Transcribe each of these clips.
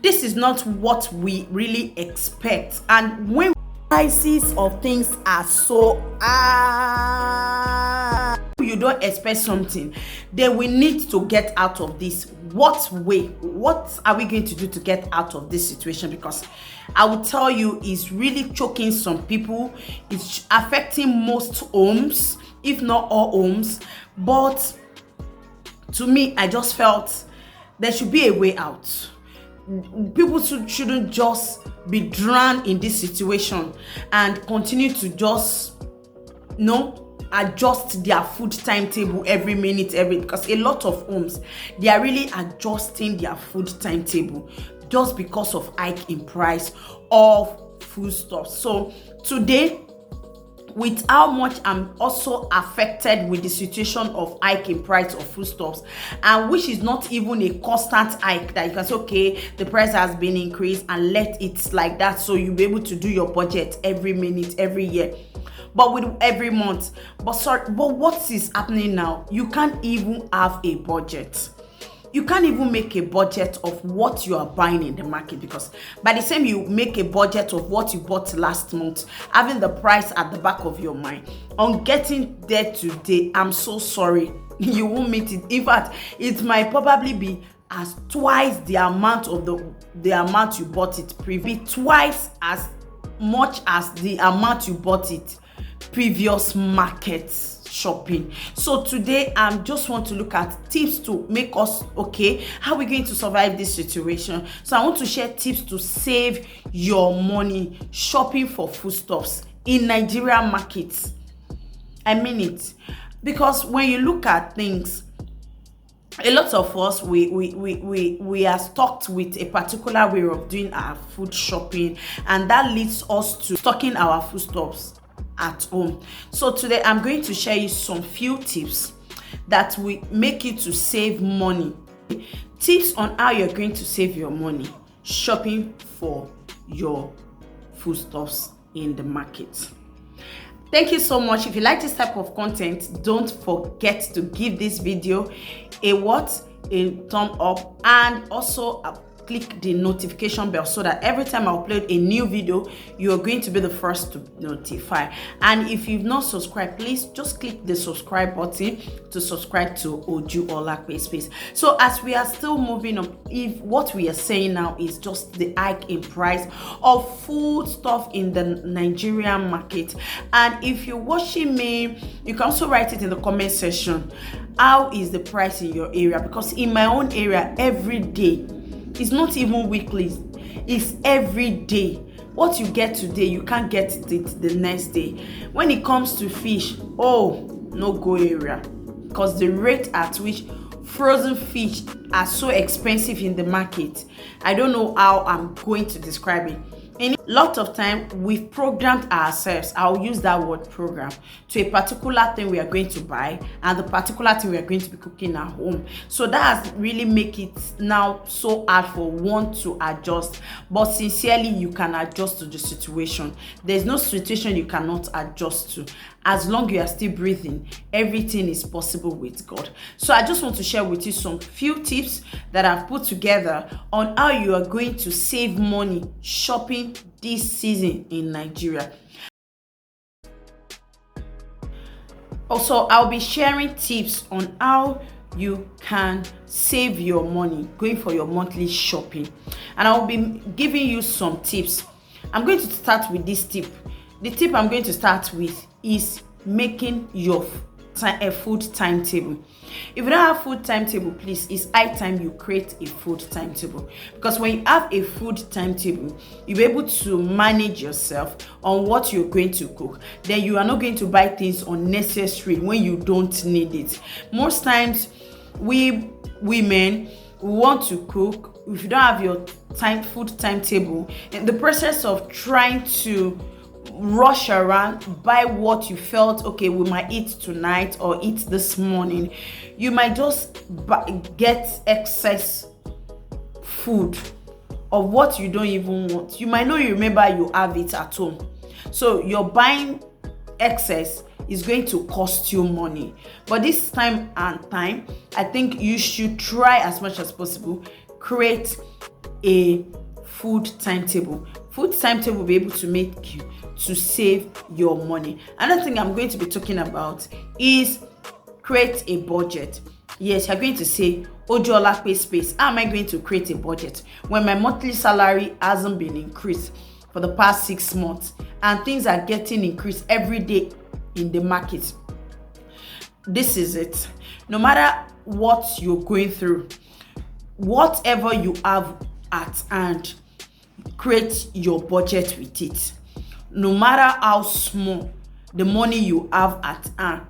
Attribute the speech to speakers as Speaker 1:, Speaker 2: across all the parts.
Speaker 1: This is not what we really expect. And when prices of things are so you don't expect something, then we need to get out of this. What way? What are we going to do to get out of this situation? Because I will tell you, it's really choking some people. It's affecting most homes, if not all homes. But to me, I just felt there should be a way out. People shouldn't just be drowned in this situation and continue to just adjust their food timetable every minute, because a lot of homes, they are really adjusting their food timetable just because of hike in price of foodstuffs. So today, with how much I'm also affected with the situation of hike in price of foodstuffs, and which is not even a constant hike that you can say, okay, the price has been increased and let it like that, so you'll be able to do your budget every minute, every year, but with every month. But what is happening now? You can't even have a budget. You can't even make a budget of what you are buying in the market, because by the time you make a budget of what you bought last month, having the price at the back of your mind, on getting there today, I'm so sorry, you won't meet it. In fact, it might probably be as twice the amount of the amount you bought it previous, twice as much as the amount you bought it previous markets shopping. So today I just want to look at tips to make us okay, how we're going to survive this situation. So I want to share tips to save your money shopping for foodstuffs in Nigerian markets. I mean it, because when you look at things, a lot of us, we are stuck with a particular way of doing our food shopping, and that leads us to stocking our foodstuffs at home. So today I'm going to share you some few tips that will make you to save money. Tips on how you're going to save your money shopping for your foodstuffs in the market. Thank you so much. If you like this type of content, don't forget to give this video a thumb up, and also click the notification bell so that every time I upload a new video, you are going to be the first to notify. And if you've not subscribed, please just click the subscribe button to subscribe to Oju Olakpe Space. So as we are still moving on, if what we are saying now is just the hike in price of food stuff in the Nigerian market. And if you're watching me, you can also write it in the comment section. How is the price in your area? Because in my own area, every day, it's not even weekly, it's every day. What you get today, you can't get it the next day. When it comes to fish, no go area, because the rate at which frozen fish are so expensive in the market, I don't know how I'm going to describe it. A lot of time we've programmed ourselves, I'll use that word program, to a particular thing we are going to buy and the particular thing we are going to be cooking at home. So that has really make it now so hard for one to adjust. But sincerely, you can adjust to the situation. There's no situation you cannot adjust to. As long as you are still breathing, everything is possible with God. So I just want to share with you some few tips that I've put together on how you are going to save money shopping this season in Nigeria. Also, I'll be sharing tips on how you can save your money going for your monthly shopping, and I'll be giving you some tips. I'm going to start with this tip. The tip I'm going to start with is making your food timetable. If you don't have food timetable, please, it's high time you create a food timetable, because when you have a food timetable, you'll be able to manage yourself on what you're going to cook. Then you are not going to buy things unnecessary when you don't need it. Most times we women want to cook. If you don't have your food timetable, in the process of trying to rush around, buy what you felt okay we might eat tonight or eat this morning, you might just get excess food of what you don't even want. You might not remember you have it at home, so you're buying excess is going to cost you money. But this time, I think you should try as much as possible create a food timetable. Food timetable will be able to make you to save your money. Another thing I'm going to be talking about is create a budget. Yes, you're going to say, Ojola pay space. How am I going to create a budget when my monthly salary hasn't been increased for the past 6 months and things are getting increased every day in the market? This is it. No matter what you're going through, whatever you have at hand, create your budget with it. No matter how small the money you have at hand,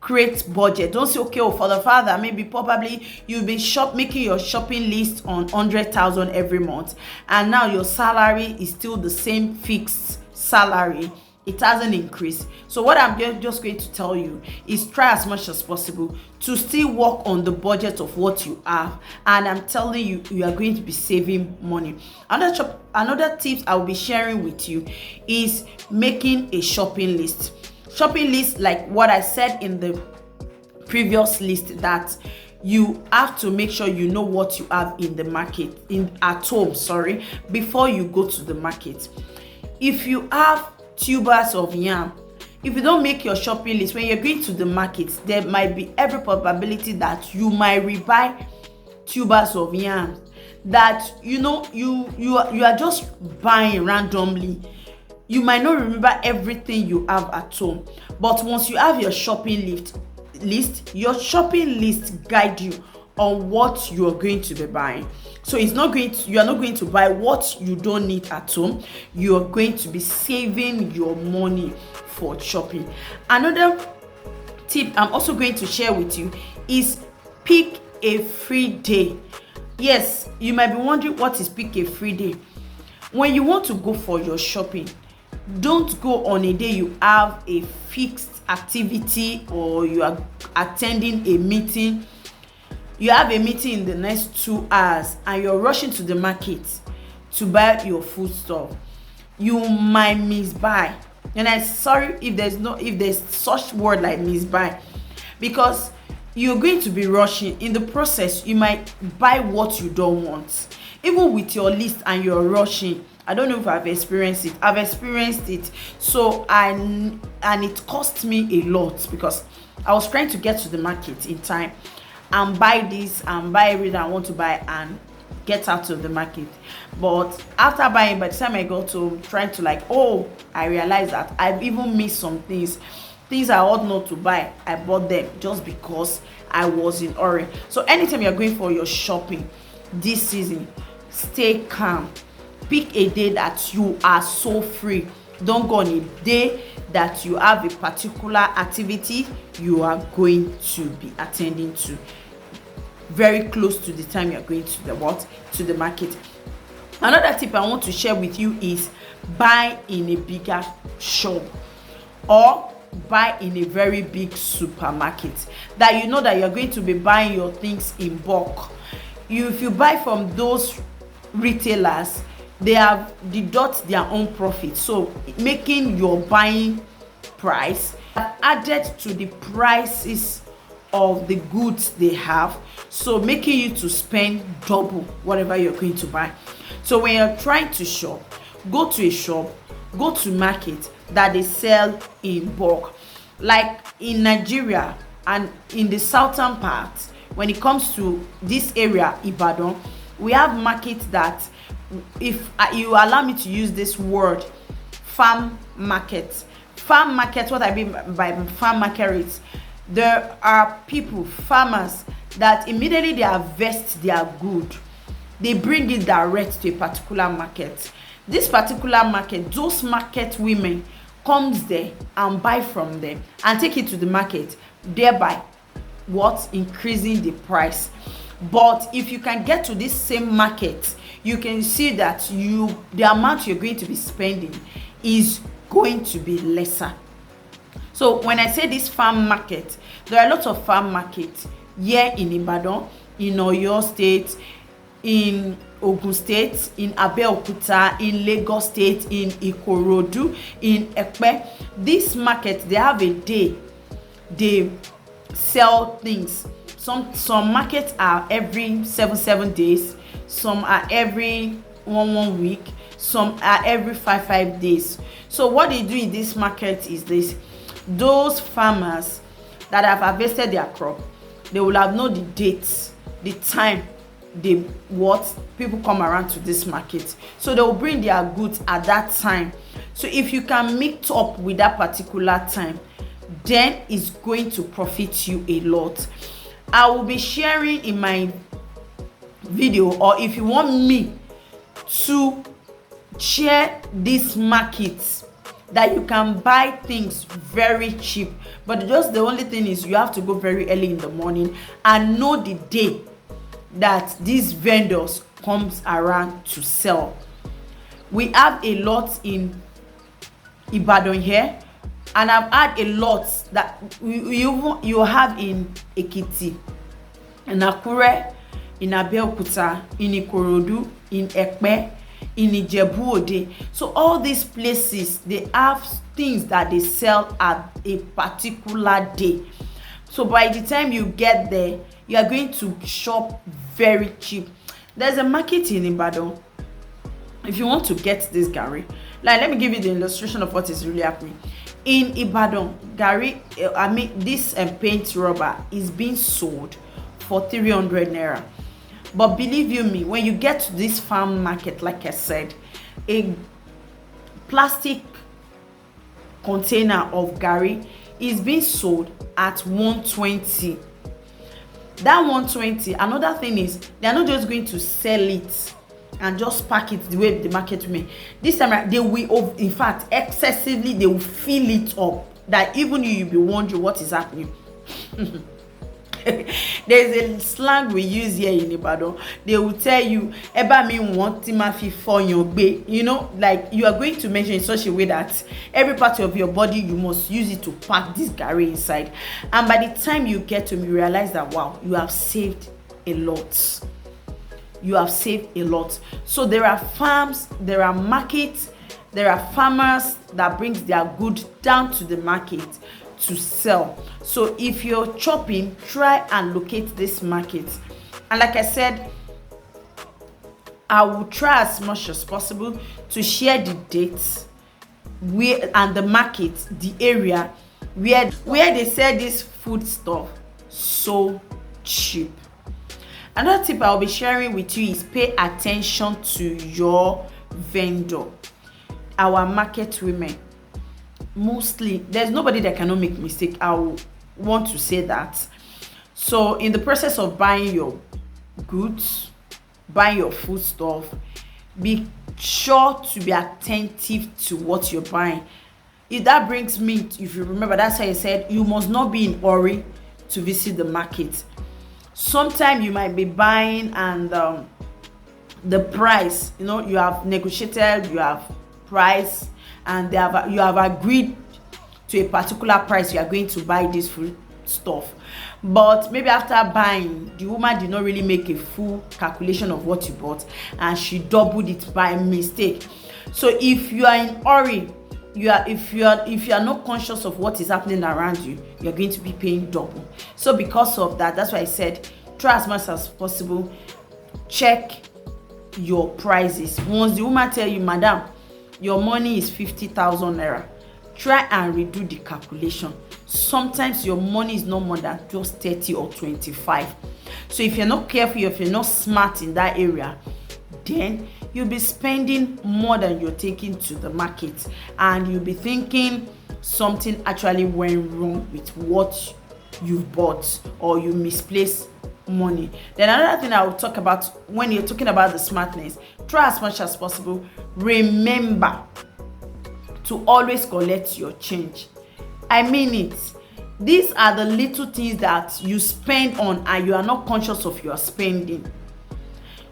Speaker 1: create budget. Don't say, okay, for the father, maybe probably you've been making your shopping list on 100,000 every month, and now your salary is still the same fixed salary. It hasn't increased. So what I'm just going to tell you is try as much as possible to still work on the budget of what you have, and I'm telling you, you are going to be saving money. Another tips I will be sharing with you is making a shopping list. Shopping list, like what I said in the previous list, that you have to make sure you know what you have in the market, at home, before you go to the market. If you have tubers of yam, if you don't make your shopping list when you're going to the market, there might be every probability that you might rebuy tubers of yam that you are just buying randomly. You might not remember everything you have at home, but once you have your shopping list, your shopping list guide you on what you are going to be buying. So you are not going to buy what you don't need at home. You are going to be saving your money for shopping. Another tip I'm also going to share with you is pick a free day. Yes, you might be wondering, what is pick a free day? When you want to go for your shopping, don't go on a day you have a fixed activity or you are attending a meeting. You have a meeting in the next 2 hours and you're rushing to the market to buy your food stuff. You might misbuy. And I'm sorry if there's such word like misbuy, because you're going to be rushing. In the process, you might buy what you don't want. Even with your list and you're rushing, I don't know if I've experienced it. I've experienced it. So and it cost me a lot, because I was trying to get to the market in time and buy this and buy everything I want to buy and get out of the market. But after buying, by the time I got to trying to I realized that I've even missed some things I ought not to buy. I bought them just because I was in hurry. So anytime you're going for your shopping this season, stay calm. Pick a day that you are so free. Don't go on a day that you have a particular activity you are going to be attending to, very close to the time you're going to the market. Another tip I want to share with you is buy in a bigger shop or buy in a very big supermarket that you know that you're going to be buying your things in bulk. If you buy from those retailers, they have deduct their own profit, so making your buying price added to the prices of the goods they have, so making you to spend double whatever you're going to buy. So when you're trying to shop, go to a shop, go to market that they sell in bulk. Like in Nigeria and in the southern part, when it comes to this area, Ibadan, we have markets that, if you allow me to use this word, farm market. Farm market, what I mean by farm market is, there are people, farmers, that immediately they harvest their good, they bring it direct to a particular market. This particular market, those market women comes there and buy from them and take it to the market, thereby increasing the price. But if you can get to this same market, you can see that the amount you're going to be spending is going to be lesser. So when I say this farm market, there are lots of farm markets here in Ibadan, in Oyo State, in Ogun State, in Abeokuta, in Lagos State, in Ikorodu, in Ekpe. This market, they have a day they sell things. Some markets are every seven days. some are every one week, some are every 5 days. So what they do in this market is this: those farmers that have harvested their crop, they will have known the dates, the time people come around to this market, so they will bring their goods at that time. So if you can meet up with that particular time, then it's going to profit you a lot. I will be sharing in my video, or if you want me to share this market that you can buy things very cheap, but just the only thing is you have to go very early in the morning and know the day that these vendors comes around to sell. We have a lot in Ibadan here, and I've had a lot that you have in Ekiti, in Akure, in Abeokuta, in Ikorodu, in Ekpe, in Ijebu-Ode. So all these places, they have things that they sell at a particular day. So by the time you get there, you are going to shop very cheap. There's a market in Ibadan. If you want to get this garri, like, let me give you the illustration of what is really happening in Ibadan. Garri, this paint rubber is being sold for 300 naira. But believe you me, when you get to this farm market, like I said, a plastic container of garri is being sold at 120. That 120, another thing is, they are not just going to sell it and just pack it the way the market will. This time they will, in fact, excessively, they will fill it up that even you'll be wondering what is happening. There's a slang we use here in Ibadan. They will tell you, "Eba me want timafi for your bay." You know, like, you are going to mention in such a way that every part of your body you must use it to pack this garri inside. And by the time you get to me, you realize that, wow, you have saved a lot. You have saved a lot. So there are farms, there are markets, there are farmers that brings their good down to the market to sell. So if you're shopping, try and locate this market. And like I said, I will try as much as possible to share the dates and the market, the area where they sell this food stuff so cheap. Another tip I'll be sharing with you is pay attention to your vendor. Our market women, mostly, there's nobody that cannot make mistake. I want to say that. So in the process of buying your goods, buying your food stuff, be sure to be attentive to what you're buying. If that brings me, if you remember, that's how I said you must not be in a hurry to visit the market. Sometimes you might be buying and the price, you know, you have negotiated, you have price, and you have agreed to a particular price you are going to buy this food stuff. But maybe after buying, the woman did not really make a full calculation of what you bought, and she doubled it by mistake. So if you are in hurry, if you are not conscious of what is happening around you, you're going to be paying double. So because of that, that's why I said try as much as possible, check your prices. Once the woman tell you, "Madam, your money is 50,000 naira," try and redo the calculation. Sometimes your money is no more than just 30 or 25. So if you're not careful, if you're not smart in that area, then you'll be spending more than you're taking to the market, and you'll be thinking something actually went wrong with what you've bought, or you misplaced money. Then another thing I will talk about when you're talking about the smartness, try as much as possible, remember to always collect your change. I mean it. These are the little things that you spend on and you are not conscious of your spending.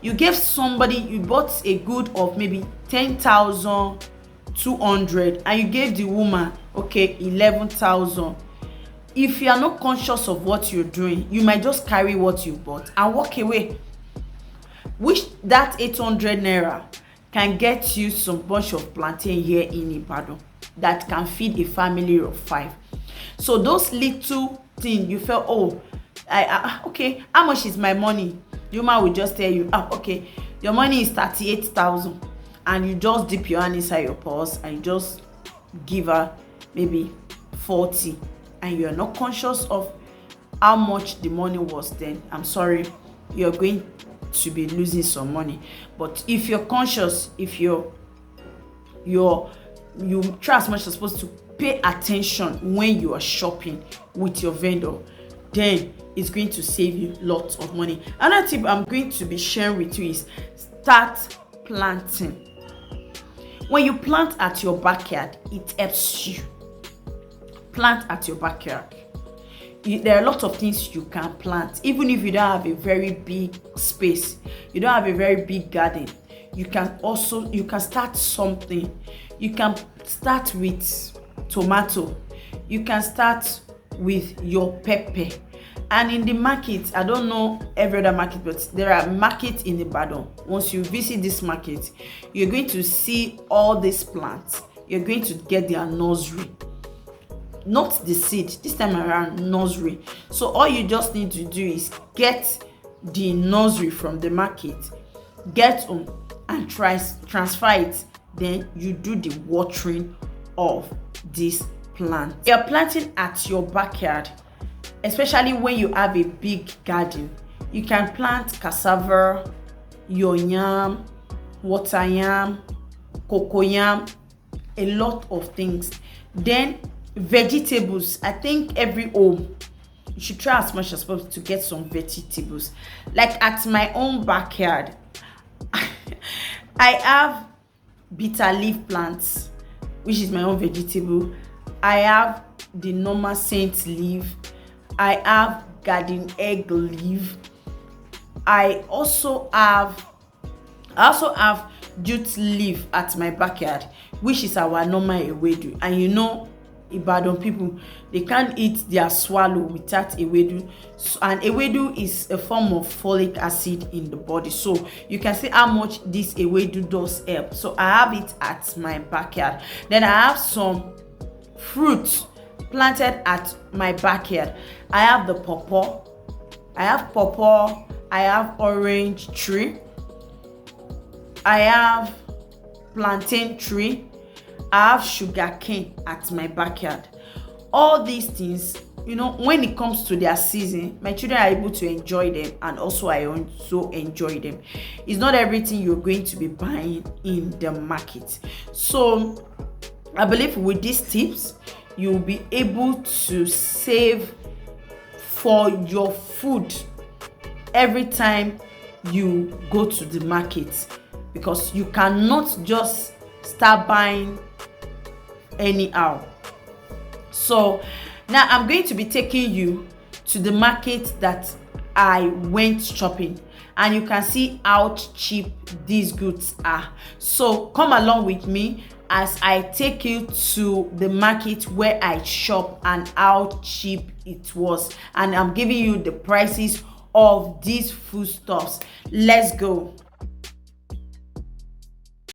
Speaker 1: You gave somebody, you bought a good of maybe 10,200 and you gave the woman, okay, 11,000. If you are not conscious of what you're doing, you might just carry what you bought and walk away. Which that 800 naira can get you some bunch of plantain here in Ibadan that can feed a family of 5. So those little things you felt, oh, okay, how much is my money? The woman will just tell you, okay, your money is 38,000 and you just dip your hand inside your purse and you just give her maybe 40, and you're not conscious of how much the money was, then I'm sorry, you're going to be losing some money. But if you're conscious, if you try as much as possible to pay attention when you are shopping with your vendor, then it's going to save you lots of money. Another tip I'm going to be sharing with you is start planting. When you plant at your backyard, it helps you. Plant at your backyard. There are a lot of things you can plant. Even if you don't have a very big space, you don't have a very big garden, you can start something. You can start with tomato, you can start with your pepper. And in the market, I don't know every other market, but there are markets in Ibadan. Once you visit this market, you're going to see all these plants. You're going to get their nursery, not the seed, this time around nursery. So all you just need to do is get the nursery from the market, get home and transfer it. Then you do the watering of this plant. You're planting at your backyard, especially when you have a big garden. You can plant cassava, your yam, water yam, cocoa yam, a lot of things. Then vegetables. I think every home, you should try as much as possible to get some vegetables. Like at my own backyard, I have bitter leaf plants, which is my own vegetable. I have the normal saint leaf. I have garden egg leaf. I also have jute leaf at my backyard, which is our normal ewedu. And you know, Ibadan people, they can't eat their swallow without ewedu. And ewedu is a form of folic acid in the body, so you can see how much this ewedu does help. So I have it at my backyard. Then I have some fruits planted at my backyard. I have the pawpaw, I have orange tree, I have plantain tree, I have sugar cane at my backyard. All these things, you know, when it comes to their season, my children are able to enjoy them, and also I also enjoy them. It's not everything you're going to be buying in the market. So I believe with these tips, you'll be able to save for your food every time you go to the market, because you cannot just start buying anyhow. So now I'm going to be taking you to the market that I went shopping, and you can see how cheap these goods are. So come along with me as I take you to the market where I shop and how cheap it was, and I'm giving you the prices of these foodstuffs. Let's go.